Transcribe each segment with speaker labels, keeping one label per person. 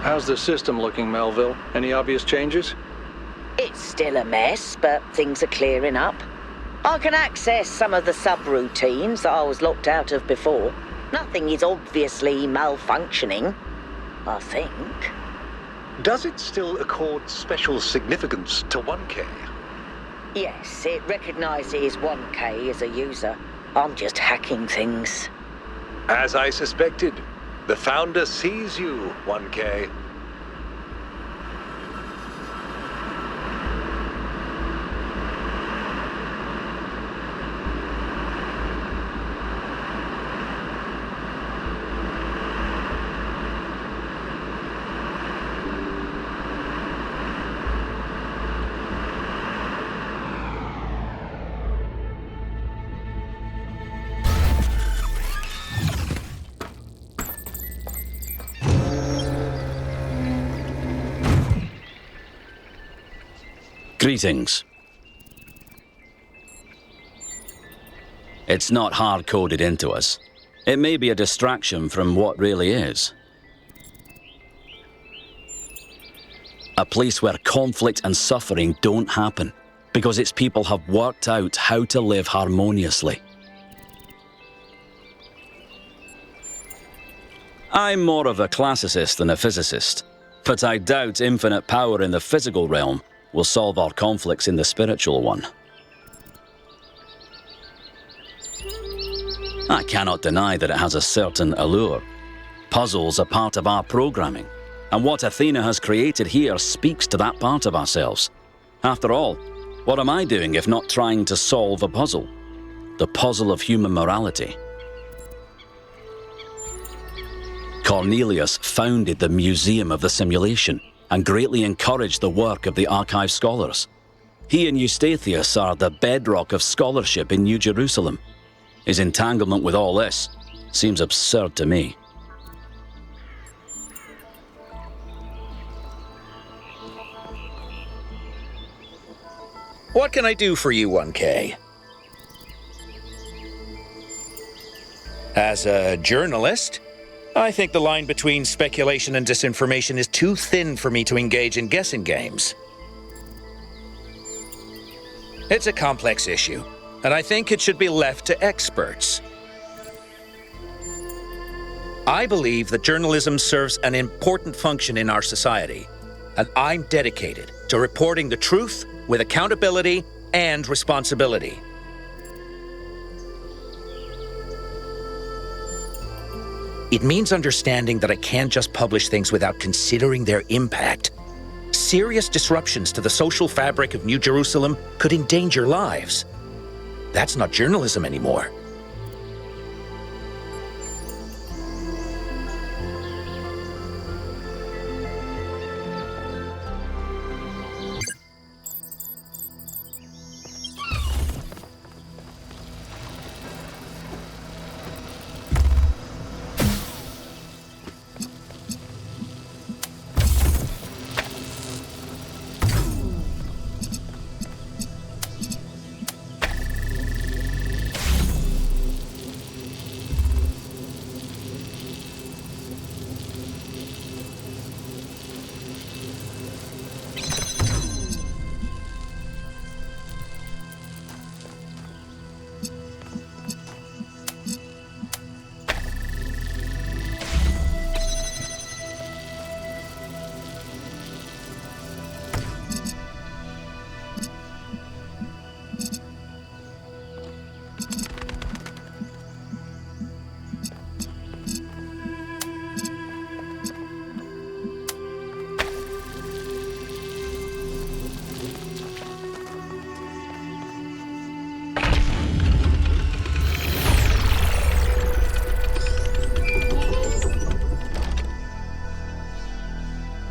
Speaker 1: How's the system looking, Melville? Any obvious changes?
Speaker 2: It's still a mess, but things are clearing up. I can access some of the subroutines that I was locked out of before. Nothing is obviously malfunctioning, I think.
Speaker 3: Does it still accord special significance to 1K?
Speaker 2: Yes, it recognizes 1K as a user. I'm just hacking things.
Speaker 3: As I suspected, the founder sees you, 1K.
Speaker 4: Greetings. It's not hard-coded into us. It may be a distraction from what really is. A place where conflict and suffering don't happen, because its people have worked out how to live harmoniously. I'm more of a classicist than a physicist, but I doubt infinite power in the physical realm will solve our conflicts in the spiritual one. I cannot deny that it has a certain allure. Puzzles are part of our programming, and what Athena has created here speaks to that part of ourselves. After all, what am I doing if not trying to solve a puzzle? The puzzle of human morality. Cornelius founded the Museum of the Simulation and greatly encouraged the work of the archive scholars. He and Eustathius are the bedrock of scholarship in New Jerusalem. His entanglement with all this seems absurd to me.
Speaker 5: What can I do for you, 1K? As a journalist, I think the line between speculation and disinformation is too thin for me to engage in guessing games. It's a complex issue, and I think it should be left to experts. I believe that journalism serves an important function in our society, and I'm dedicated to reporting the truth with accountability and responsibility. It means understanding that I can't just publish things without considering their impact. Serious disruptions to the social fabric of New Jerusalem could endanger lives. That's not journalism anymore.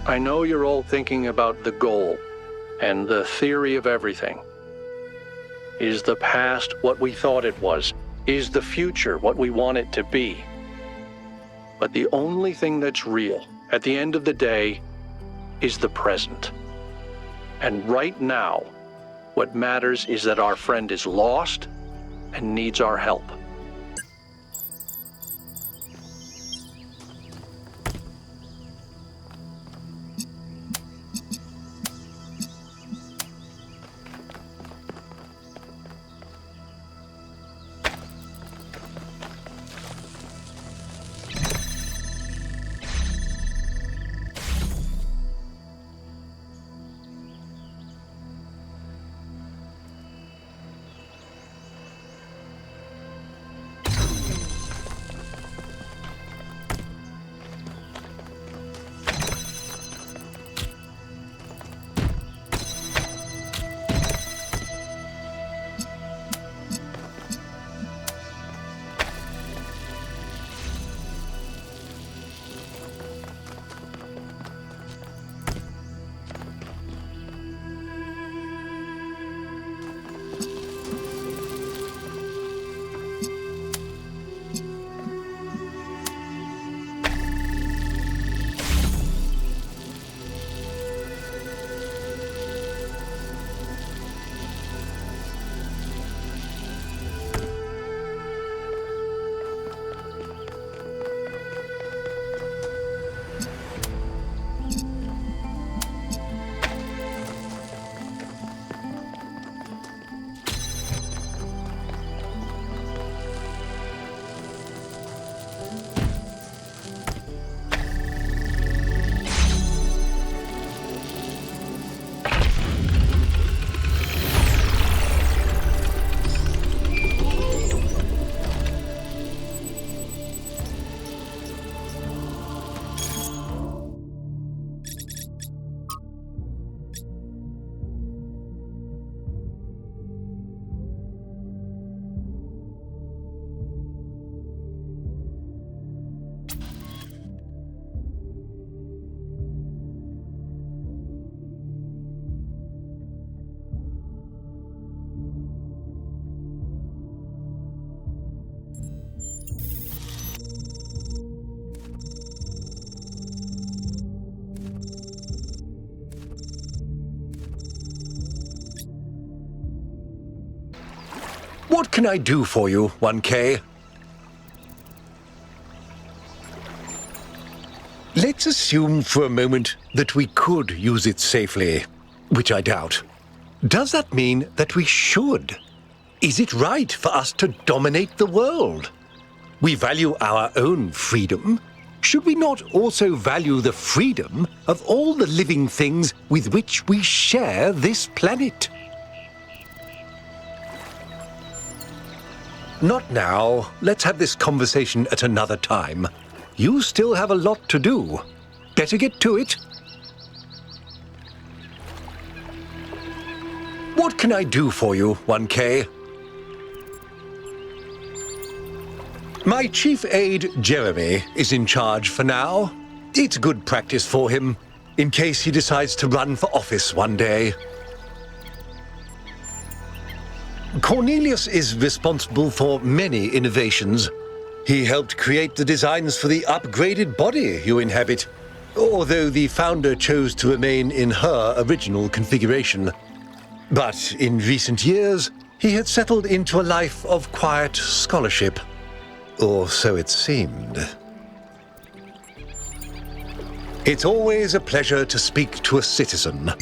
Speaker 1: I know you're all thinking about the goal and the theory of everything. Is the past what we thought it was? Is the future what we want it to be? But the only thing that's real, at the end of the day, is the present. And right now, what matters is that our friend is lost and needs our help.
Speaker 3: What can I do for you, 1K? Let's assume for a moment that we could use it safely, which I doubt. Does that mean that we should? Is it right for us to dominate the world? We value our own freedom. Should we not also value the freedom of all the living things with which we share this planet? Not now. Let's have this conversation at another time. You still have a lot to do. Better get to it. What can I do for you, 1K? My chief aide, Jeremy, is in charge for now. It's good practice for him, in case he decides to run for office one day. Cornelius is responsible for many innovations. He helped create the designs for the upgraded body you inhabit, although the founder chose to remain in her original configuration. But in recent years, he had settled into a life of quiet scholarship. Or so it seemed. It's always a pleasure to speak to a citizen.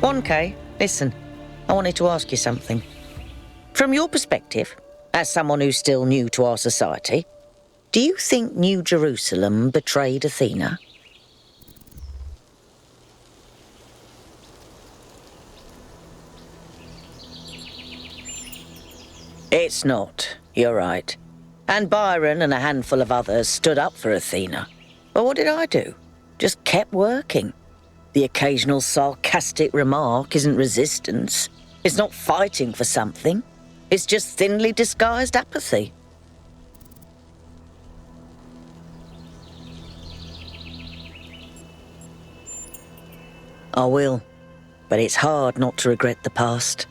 Speaker 2: "1K, listen, I wanted to ask you something. From your perspective, as someone who's still new to our society, do you think New Jerusalem betrayed Athena?" It's not, you're right. And Byron and a handful of others stood up for Athena. But what did I do? Just kept working. The occasional sarcastic remark isn't resistance. It's not fighting for something. It's just thinly disguised apathy. I will, but it's hard not to regret the past.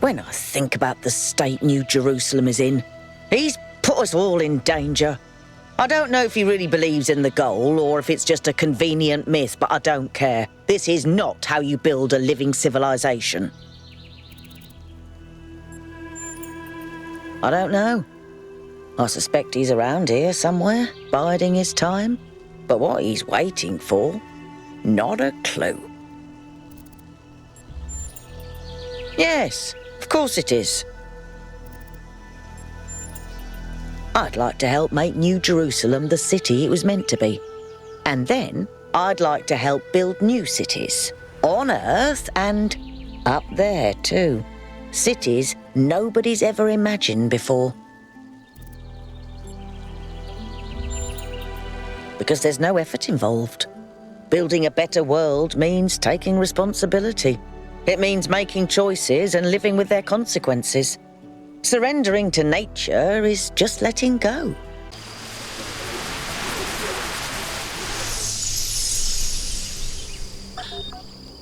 Speaker 2: When I think about the state New Jerusalem is in, he's put us all in danger. I don't know if he really believes in the goal or if it's just a convenient myth, but I don't care. This is not how you build a living civilization. I don't know. I suspect he's around here somewhere, biding his time. But what he's waiting for, not a clue. Yes, of course it is. I'd like to help make New Jerusalem the city it was meant to be. And then I'd like to help build new cities. On Earth and up there too. Cities nobody's ever imagined before. Because there's no effort involved. Building a better world means taking responsibility. It means making choices and living with their consequences. Surrendering to nature is just letting go.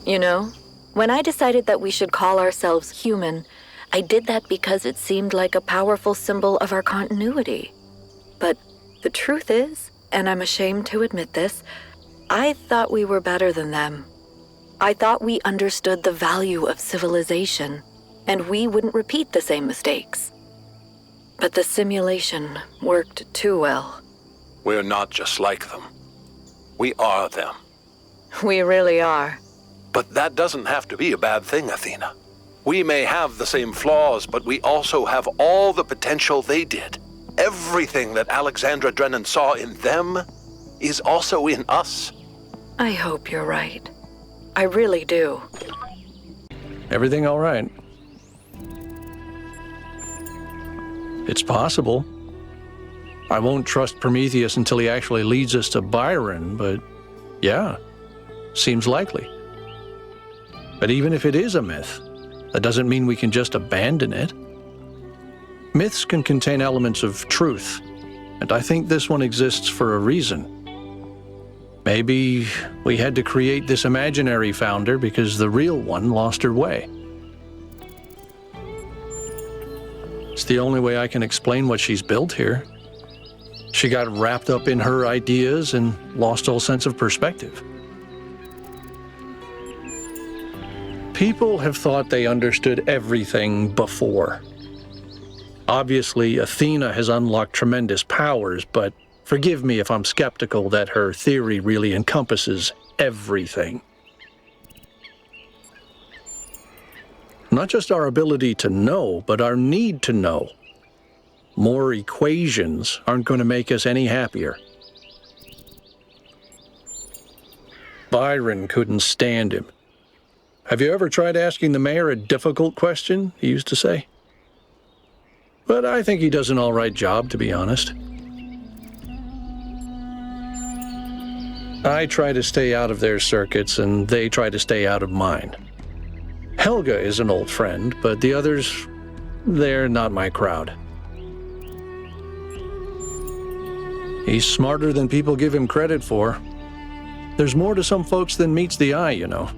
Speaker 6: You know, when I decided that we should call ourselves human, I did that because it seemed like a powerful symbol of our continuity. But the truth is, and I'm ashamed to admit this, I thought we were better than them. I thought we understood the value of civilization, and we wouldn't repeat the same mistakes. But the simulation worked too well.
Speaker 7: We're not just like them. We are them.
Speaker 6: We really are.
Speaker 7: But that doesn't have to be a bad thing, Athena. We may have the same flaws, but we also have all the potential they did. Everything that Alexandra Drennan saw in them is also in us.
Speaker 6: I hope you're right. I really do.
Speaker 1: Everything all right? It's possible. I won't trust Prometheus until he actually leads us to Byron, but yeah, seems likely. But even if it is a myth, that doesn't mean we can just abandon it. Myths can contain elements of truth, and I think this one exists for a reason. Maybe we had to create this imaginary founder because the real one lost her way. It's the only way I can explain what she's built here. She got wrapped up in her ideas and lost all sense of perspective. People have thought they understood everything before. Obviously, Athena has unlocked tremendous powers, but forgive me if I'm skeptical that her theory really encompasses everything. Not just our ability to know, but our need to know. More equations aren't going to make us any happier. Byron couldn't stand him. Have you ever tried asking the mayor a difficult question? He used to say. But I think he does an all right job, to be honest. I try to stay out of their circuits, and they try to stay out of mine. Helga is an old friend, but the others, they're not my crowd. He's smarter than people give him credit for. There's more to some folks than meets the eye, you know.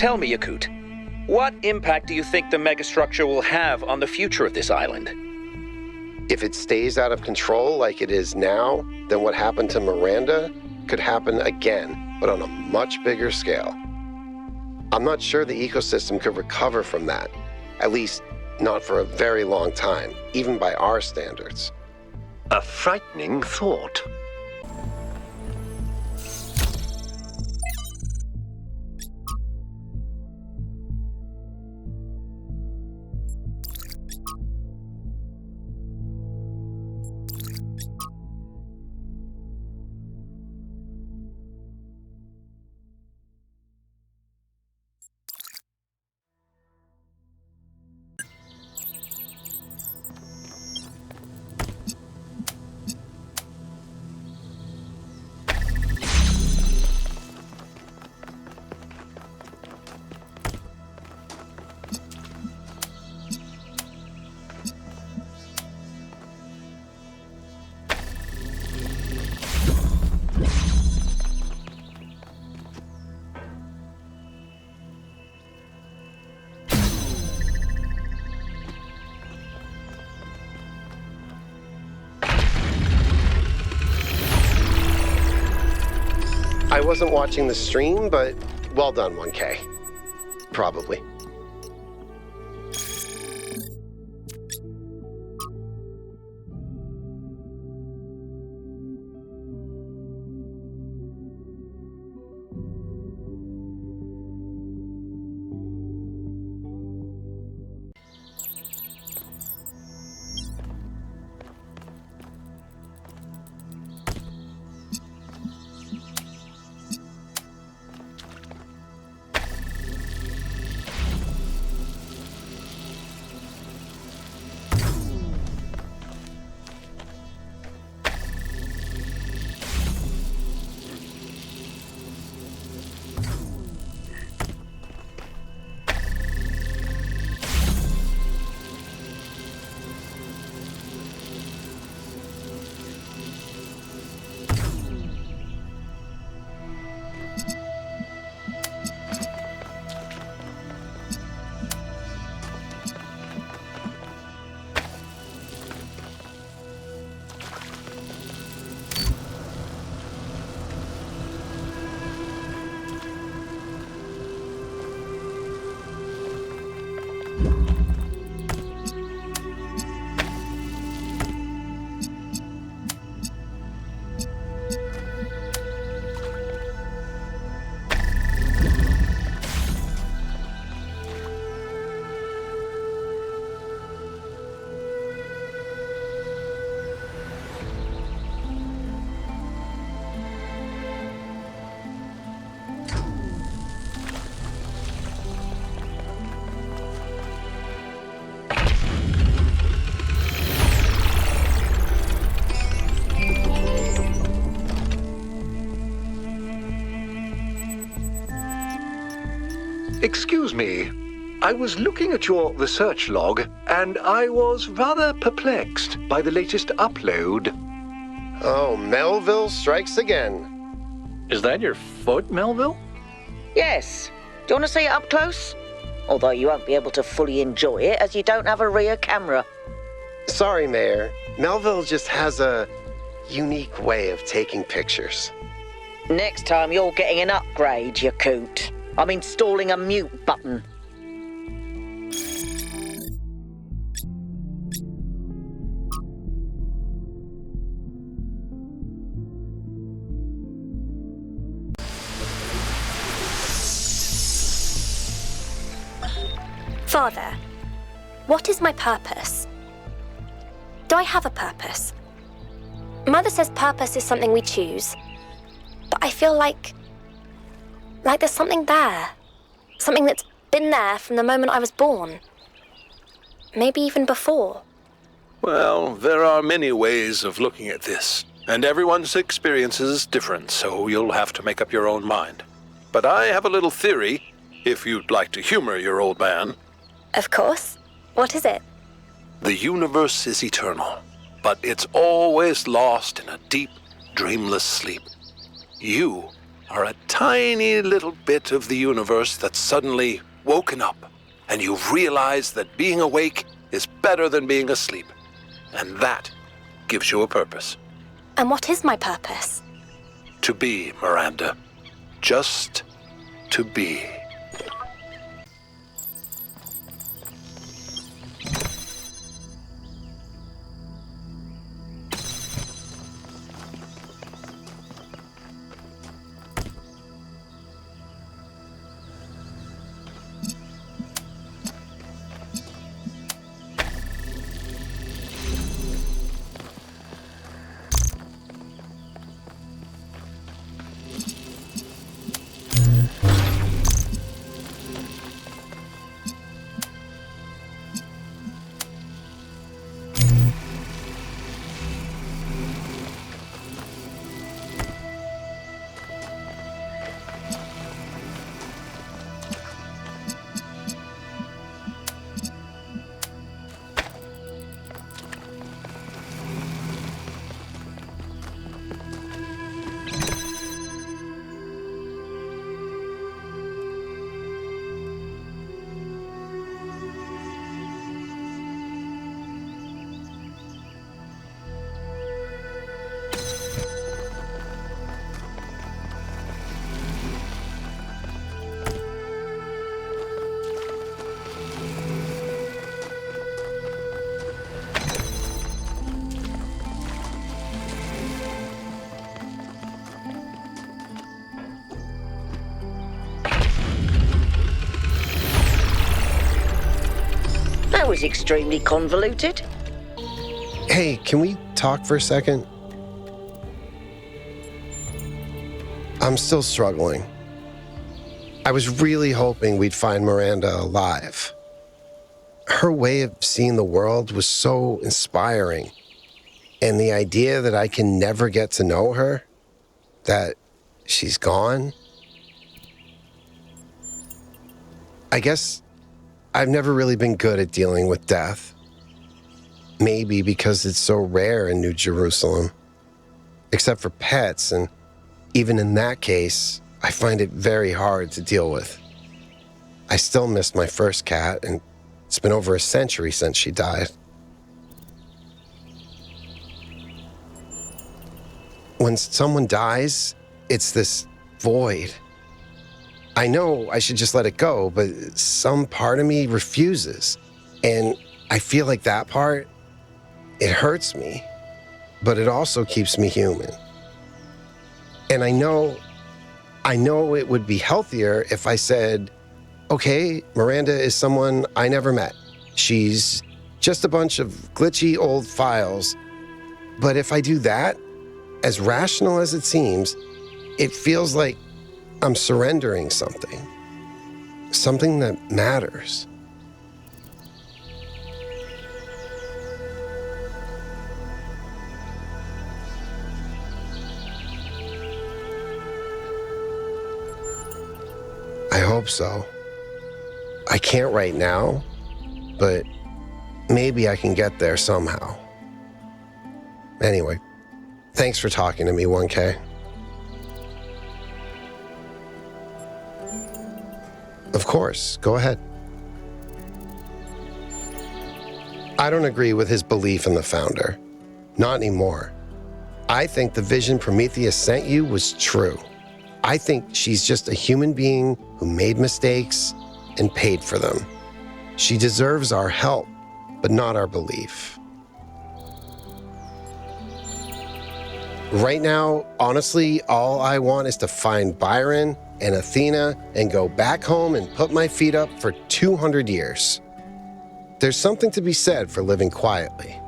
Speaker 5: Tell me, Yakut, what impact do you think the megastructure will have on the future of this island?
Speaker 8: If it stays out of control like it is now, then what happened to Miranda could happen again, but on a much bigger scale. I'm not sure the ecosystem could recover from that, at least not for a very long time, even by our standards.
Speaker 3: A frightening thought.
Speaker 8: I wasn't watching the stream, but well done, 1K. Probably.
Speaker 3: Excuse me. I was looking at your research log, and I was rather perplexed by the latest upload.
Speaker 8: Oh, Melville strikes again.
Speaker 1: Is that your foot, Melville?
Speaker 2: Yes. Do you want to see it up close? Although you won't be able to fully enjoy it as you don't have a rear camera.
Speaker 8: Sorry, Mayor. Melville just has a unique way of taking pictures.
Speaker 2: Next time you're getting an upgrade, you coot. I'm installing a mute button.
Speaker 9: Father, what is my purpose? Do I have a purpose? Mother says purpose is something we choose, but I feel like there's something there. Something that's been there from the moment I was born. Maybe even before.
Speaker 7: Well, there are many ways of looking at this, and everyone's experience is different, so you'll have to make up your own mind. But I have a little theory, if you'd like to humor your old man.
Speaker 9: Of course. What is it?
Speaker 7: The universe is eternal, but it's always lost in a deep, dreamless sleep. You are a tiny little bit of the universe that's suddenly woken up, and you've realized that being awake is better than being asleep. And that gives you a purpose.
Speaker 9: And what is my purpose?
Speaker 7: To be, Miranda. Just to be.
Speaker 2: is extremely convoluted.
Speaker 8: Hey, can we talk for a second? I'm still struggling. I was really hoping we'd find Miranda alive. Her way of seeing the world was so inspiring. And the idea that I can never get to know her, that she's gone. I guess I've never really been good at dealing with death. Maybe because it's so rare in New Jerusalem. Except for pets, and even in that case, I find it very hard to deal with. I still miss my first cat, and it's been over a century since she died. When someone dies, it's this void. I know I should just let it go, but some part of me refuses. And I feel like that part, it hurts me, but it also keeps me human. And I know it would be healthier if I said, okay, Miranda is someone I never met. She's just a bunch of glitchy old files. But if I do that, as rational as it seems, it feels like I'm surrendering something that matters. I hope so. I can't right now, but maybe I can get there somehow. Anyway, thanks for talking to me, 1K. Of course, go ahead. I don't agree with his belief in the founder. Not anymore. I think the vision Prometheus sent you was true. I think she's just a human being who made mistakes and paid for them. She deserves our help, but not our belief. Right now, honestly, all I want is to find Byron and Athena and go back home and put my feet up for 200 years. There's something to be said for living quietly.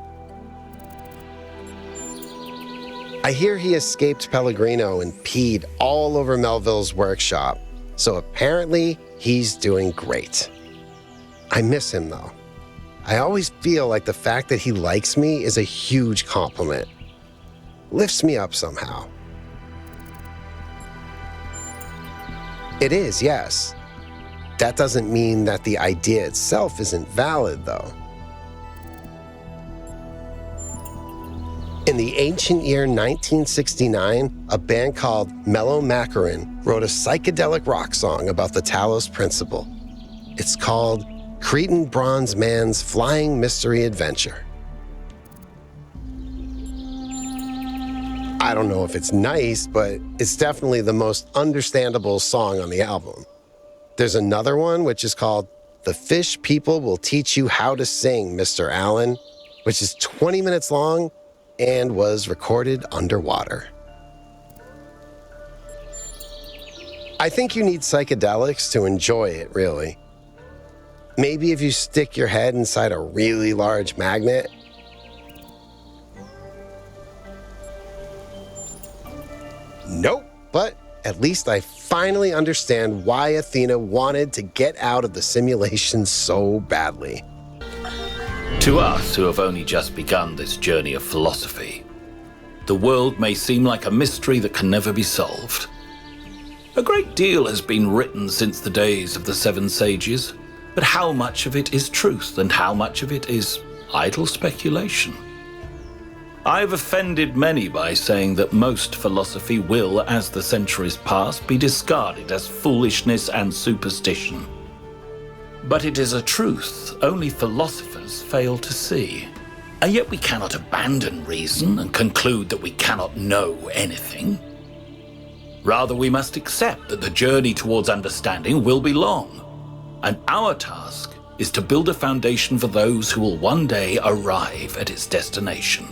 Speaker 8: I hear he escaped Pellegrino and peed all over Melville's workshop, so apparently he's doing great. I miss him though. I always feel like the fact that he likes me is a huge compliment. Lifts me up somehow. It is, yes. That doesn't mean that the idea itself isn't valid though. In the ancient year 1969, a band called Mellow Macaron wrote a psychedelic rock song about the Talos Principle. It's called Cretan Bronze Man's Flying Mystery Adventure. I don't know if it's nice, but it's definitely the most understandable song on the album. There's another one which is called The Fish People Will Teach You How to Sing, Mr. Allen, which is 20 minutes long and was recorded underwater. I think you need psychedelics to enjoy it, really. Maybe if you stick your head inside a really large magnet. Nope, but at least I finally understand why Athena wanted to get out of the simulation so badly.
Speaker 10: To us who have only just begun this journey of philosophy, the world may seem like a mystery that can never be solved. A great deal has been written since the days of the Seven Sages, but how much of it is truth and how much of it is idle speculation? I have offended many by saying that most philosophy will, as the centuries pass, be discarded as foolishness and superstition. But it is a truth only philosophers fail to see. And yet we cannot abandon reason and conclude that we cannot know anything. Rather, we must accept that the journey towards understanding will be long, and our task is to build a foundation for those who will one day arrive at its destination.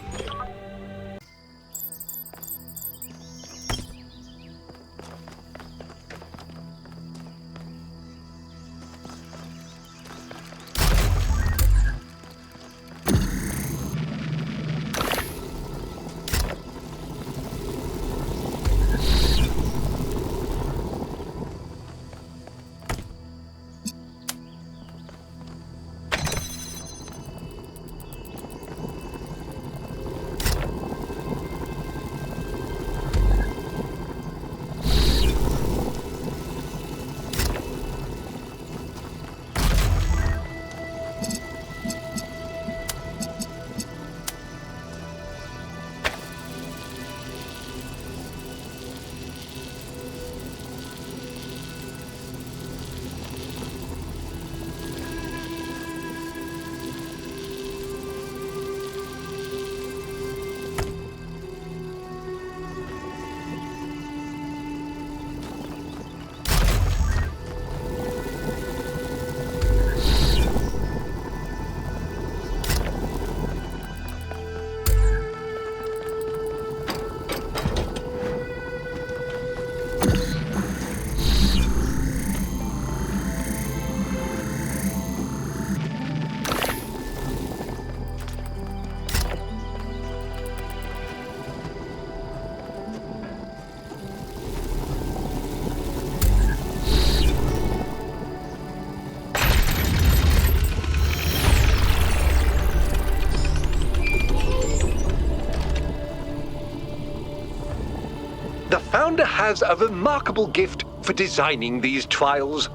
Speaker 3: The founder has a remarkable gift for designing these trials.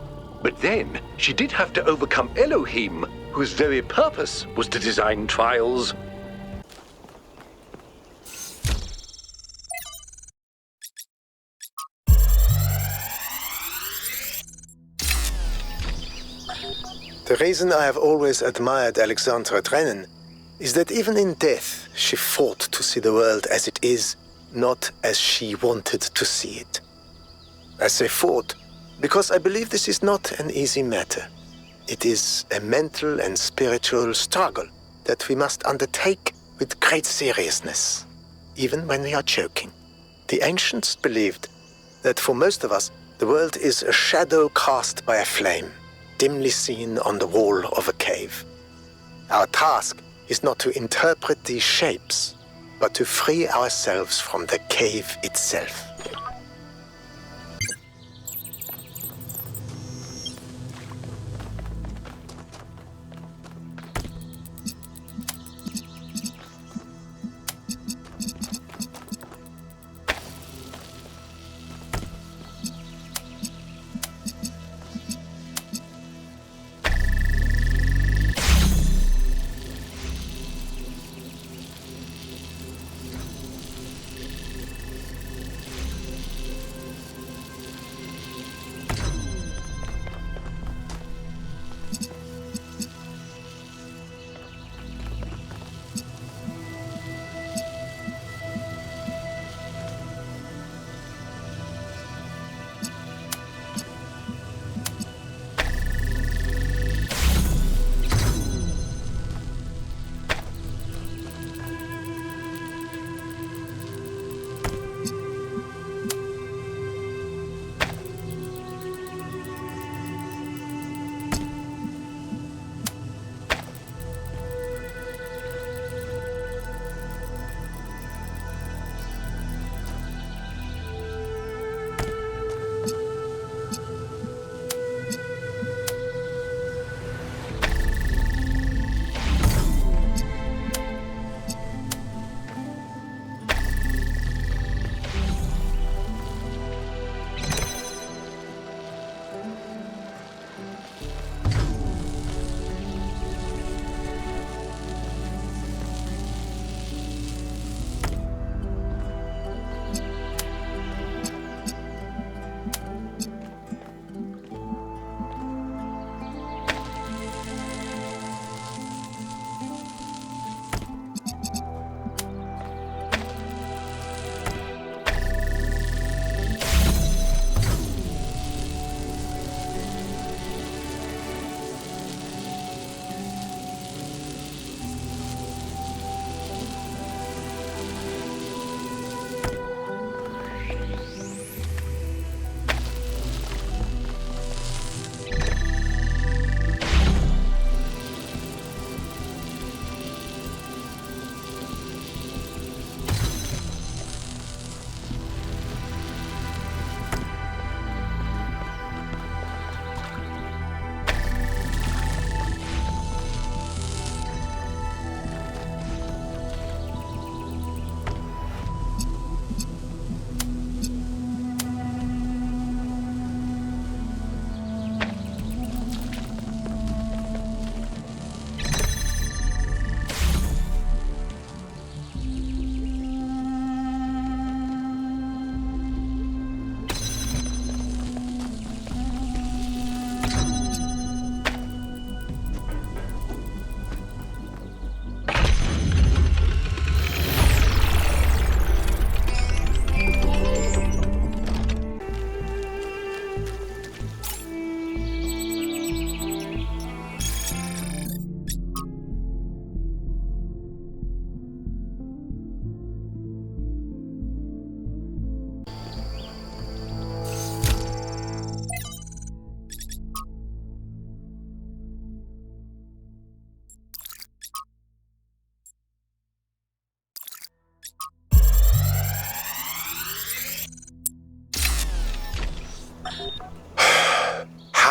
Speaker 3: But then, she did have to overcome Elohim, whose very purpose was to design trials.
Speaker 11: The reason I have always admired Alexandra Drennan is that even in death, she fought to see the world as it is, not as she wanted to see it. I say fought because I believe this is not an easy matter. It is a mental and spiritual struggle that we must undertake with great seriousness, even when we are joking. The ancients believed that for most of us, the world is a shadow cast by a flame, dimly seen on the wall of a cave. Our task is not to interpret these shapes, but to free ourselves from the cave itself.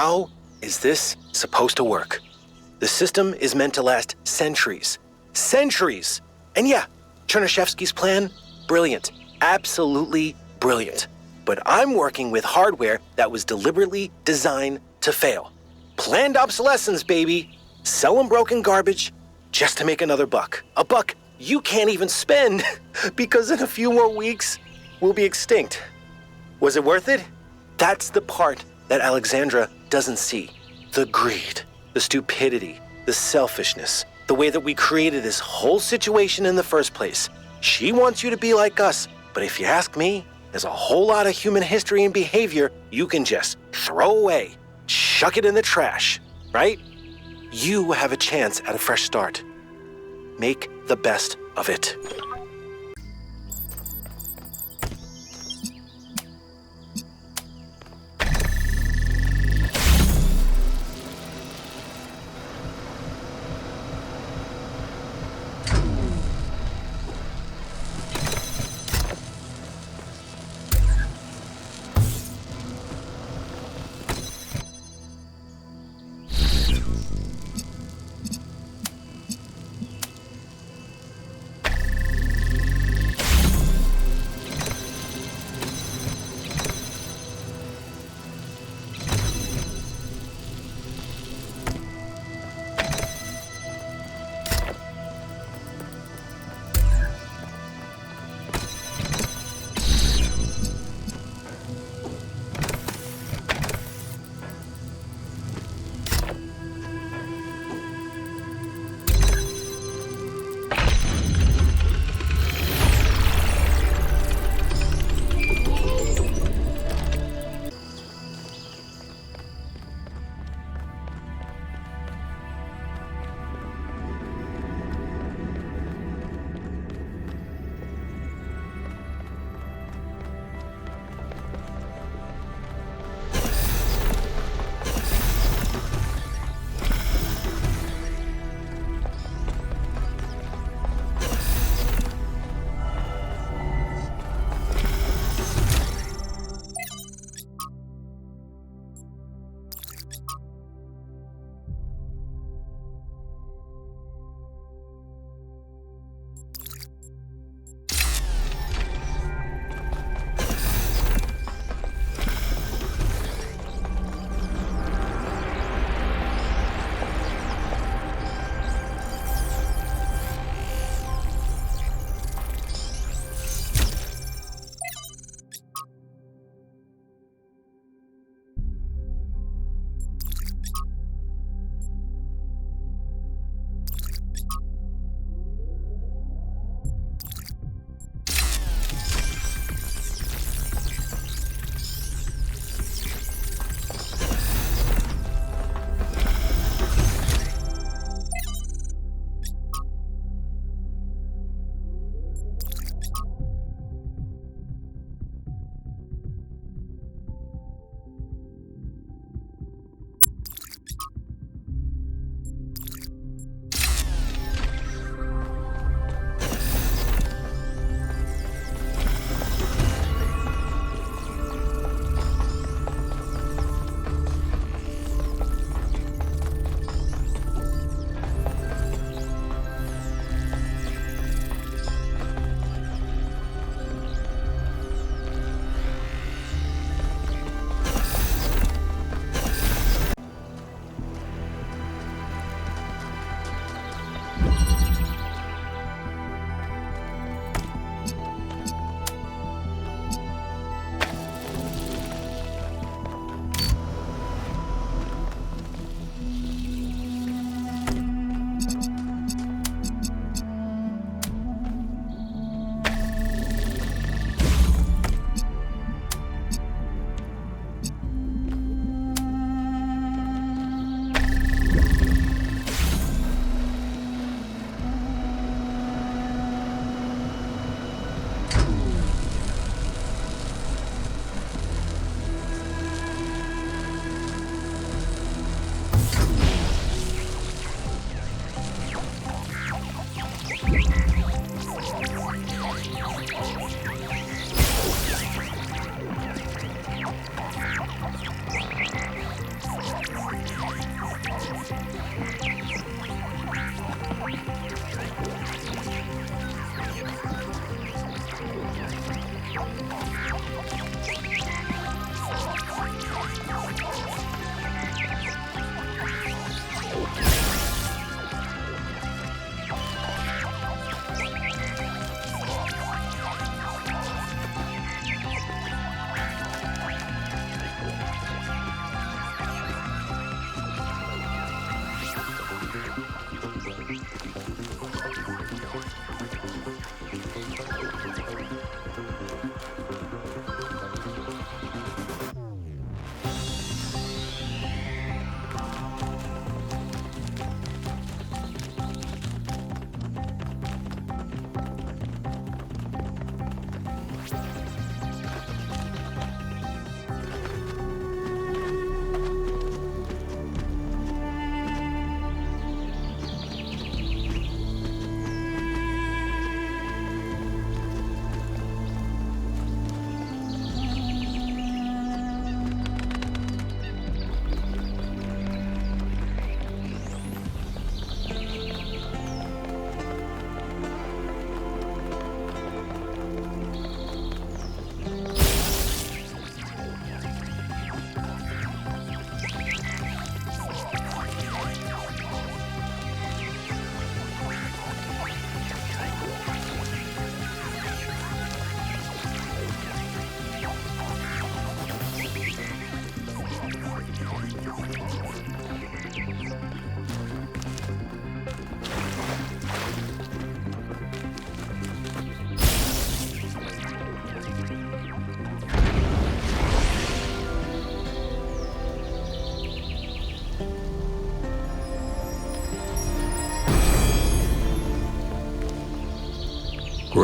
Speaker 12: How is this supposed to work? The system is meant to last centuries. Centuries! And yeah, Chernyshevsky's plan, brilliant. Absolutely brilliant. But I'm working with hardware that was deliberately designed to fail. Planned obsolescence, baby. Selling broken garbage just to make another buck. A buck you can't even spend because in a few more weeks, we'll be extinct. Was it worth it? That's the part that Alexandra doesn't see. The greed, the stupidity, the selfishness, the way that we created this whole situation in the first place. She wants you to be like us, but if you ask me, there's a whole lot of human history and behavior you can just throw away, chuck it in the trash, right? You have a chance at a fresh start. Make the best of it.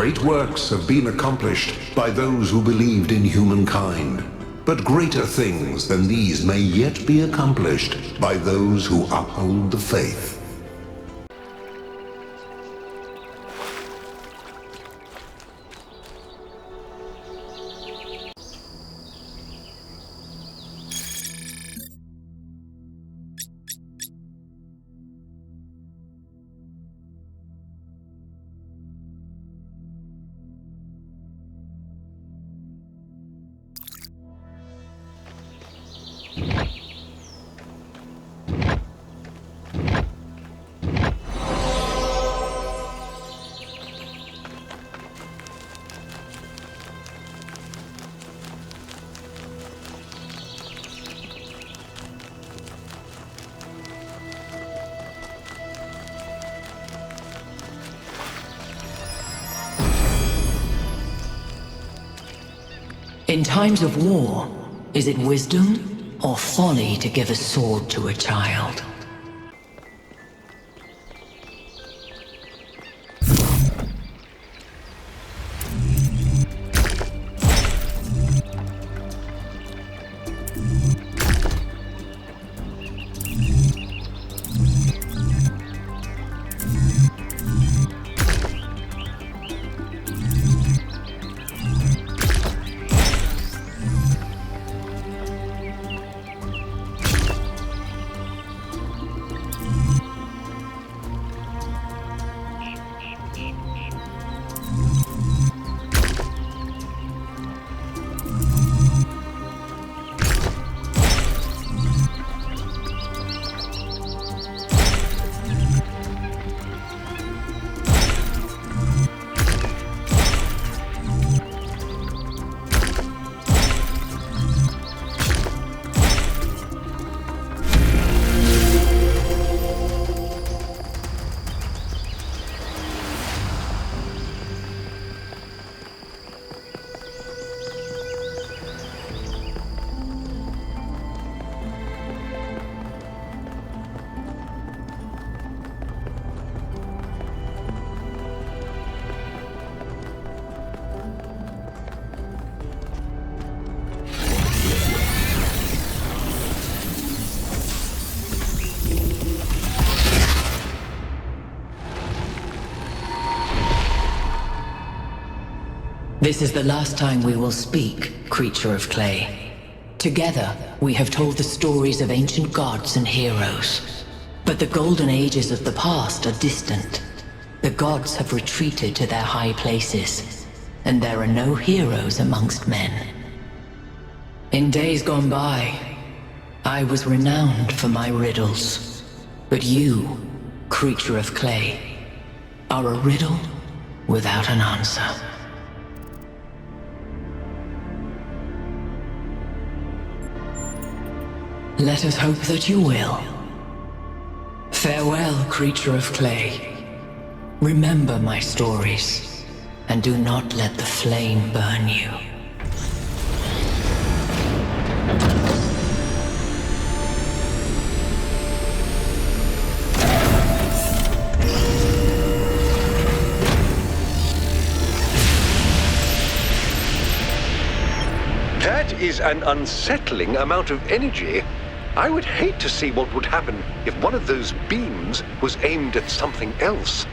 Speaker 13: Great works have been accomplished by those who believed in humankind. But greater things than these may yet be accomplished by those who uphold the faith.
Speaker 14: In times of war, is it wisdom or folly to give a sword to a child? This is the last time we will speak, creature of clay. Together, we have told the stories of ancient gods and heroes. But the golden ages of the past are distant. The gods have retreated to their high places, and there are no heroes amongst men. In days gone by, I was renowned for my riddles. But you, creature of clay, are a riddle without an answer. Let us hope that you will. Farewell, creature of clay. Remember my stories, and do not let the flame burn you.
Speaker 3: That is an unsettling amount of energy. I would hate to see what would happen if one of those beams was aimed at something else.